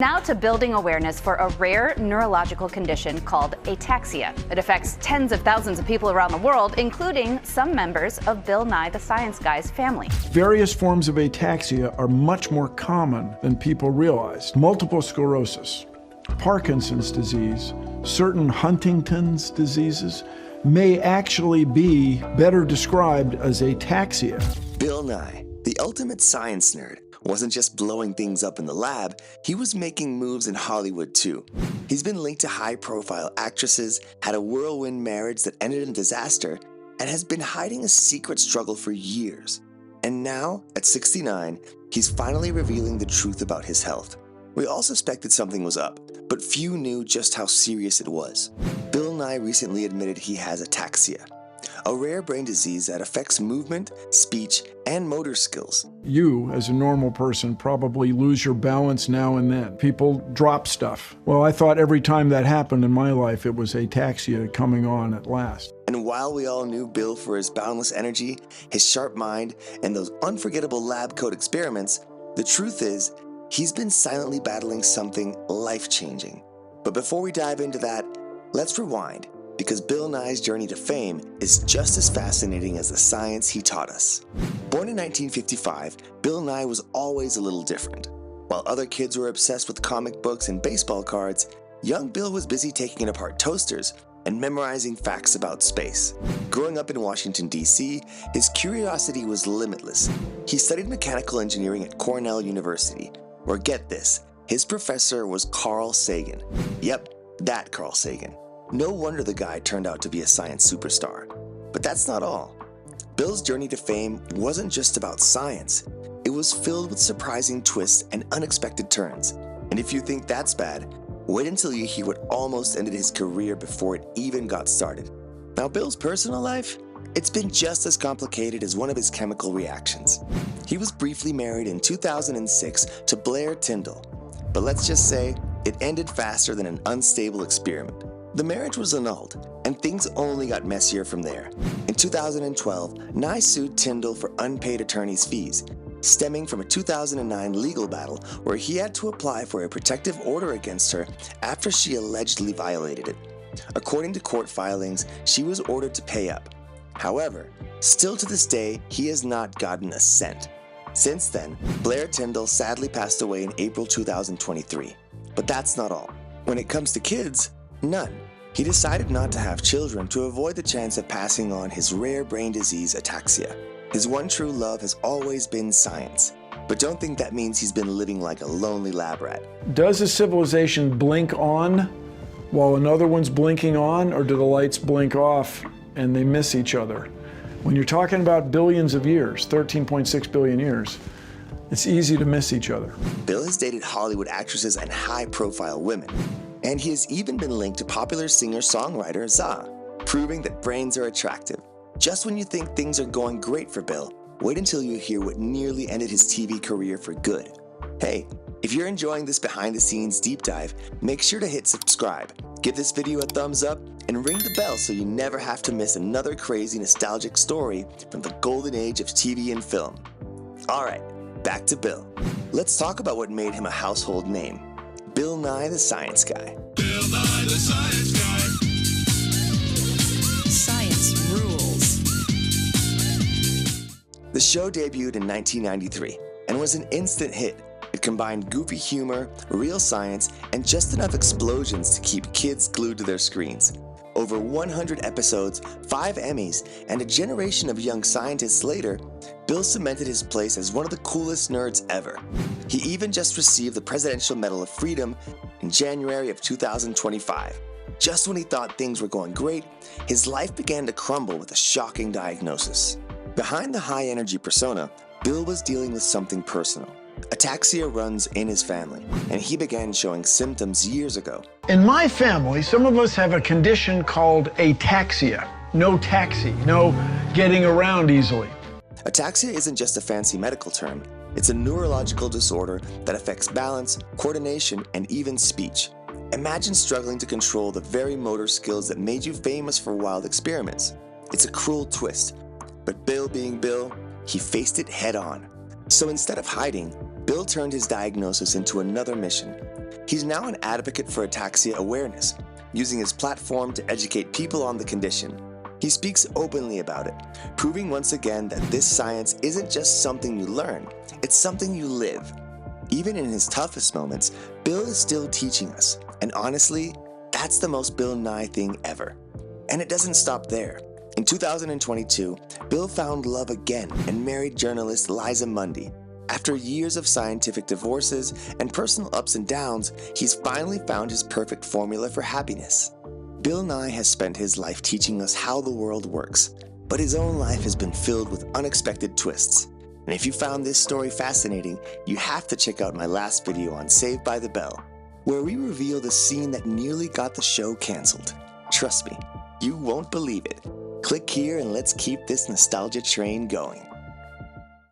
Now to building awareness for a rare neurological condition called ataxia. It affects tens of thousands of people around the world, including some members of Bill Nye the Science Guy's family. Various forms of ataxia are much more common than people realize. Multiple sclerosis, Parkinson's disease, certain Huntington's diseases may actually be better described as ataxia. Bill Nye, the ultimate science nerd, wasn't just blowing things up in the lab, he was making moves in Hollywood too. He's been linked to high-profile actresses, had a whirlwind marriage that ended in disaster, and has been hiding a secret struggle for years. And now, at 69, he's finally revealing the truth about his health. We all suspected something was up, but few knew just how serious it was. Bill Nye recently admitted he has ataxia, a rare brain disease that affects movement, speech, and motor skills. You, as a normal person, probably lose your balance now and then. People drop stuff. Well, I thought every time that happened in my life, it was ataxia coming on at last. And while we all knew Bill for his boundless energy, his sharp mind, and those unforgettable lab coat experiments, the truth is, he's been silently battling something life-changing. But before we dive into that, let's rewind, because Bill Nye's journey to fame is just as fascinating as the science he taught us. Born in 1955, Bill Nye was always a little different. While other kids were obsessed with comic books and baseball cards, young Bill was busy taking apart toasters and memorizing facts about space. Growing up in Washington, D.C., his curiosity was limitless. He studied mechanical engineering at Cornell University, where, get this, his professor was Carl Sagan. Yep, that Carl Sagan. No wonder the guy turned out to be a science superstar. But that's not all. Bill's journey to fame wasn't just about science. It was filled with surprising twists and unexpected turns. And if you think that's bad, wait until you hear what almost ended his career before it even got started. Now, Bill's personal life? It's been just as complicated as one of his chemical reactions. He was briefly married in 2006 to Blair Tyndall, but let's just say it ended faster than an unstable experiment. The marriage was annulled, and things only got messier from there. In 2012, Nye sued Tyndall for unpaid attorney's fees, stemming from a 2009 legal battle where he had to apply for a protective order against her after she allegedly violated it. According to court filings, she was ordered to pay up. However, still to this day, he has not gotten a cent. Since then, Blair Tyndall sadly passed away in April 2023. But that's not all. When it comes to kids, none. He decided not to have children to avoid the chance of passing on his rare brain disease, ataxia. His one true love has always been science. But don't think that means he's been living like a lonely lab rat. Does a civilization blink on while another one's blinking on, or do the lights blink off and they miss each other? When you're talking about billions of years, 13.6 billion years, it's easy to miss each other. Bill has dated Hollywood actresses and high-profile women. And he has even been linked to popular singer-songwriter Za, proving that brains are attractive. Just when you think things are going great for Bill, wait until you hear what nearly ended his TV career for good. Hey, if you're enjoying this behind-the-scenes deep dive, make sure to hit subscribe, give this video a thumbs up, and ring the bell so you never have to miss another crazy nostalgic story from the golden age of TV and film. Alright, back to Bill. Let's talk about what made him a household name. Bill Nye the Science Guy. Bill Nye the Science Guy. Science rules. The show debuted in 1993 and was an instant hit. It combined goofy humor, real science, and just enough explosions to keep kids glued to their screens. Over 100 episodes, 5 Emmys, and a generation of young scientists later, Bill cemented his place as one of the coolest nerds ever. He even just received the Presidential Medal of Freedom in January of 2025. Just when he thought things were going great, his life began to crumble with a shocking diagnosis. Behind the high-energy persona, Bill was dealing with something personal. Ataxia runs in his family, and he began showing symptoms years ago. In my family, some of us have a condition called ataxia. No taxi, no getting around easily. Ataxia isn't just a fancy medical term. It's a neurological disorder that affects balance, coordination, and even speech. Imagine struggling to control the very motor skills that made you famous for wild experiments. It's a cruel twist, but Bill being Bill, he faced it head on. So instead of hiding, Bill turned his diagnosis into another mission. He's now an advocate for ataxia awareness, using his platform to educate people on the condition. He speaks openly about it, proving once again that this science isn't just something you learn, it's something you live. Even in his toughest moments, Bill is still teaching us, and honestly, that's the most Bill Nye thing ever. And it doesn't stop there. In 2022, Bill found love again and married journalist Liza Mundy. After years of scientific divorces and personal ups and downs, he's finally found his perfect formula for happiness. Bill Nye has spent his life teaching us how the world works, but his own life has been filled with unexpected twists. And if you found this story fascinating, you have to check out my last video on Saved by the Bell, where we reveal the scene that nearly got the show canceled. Trust me, you won't believe it. Click here and let's keep this nostalgia train going.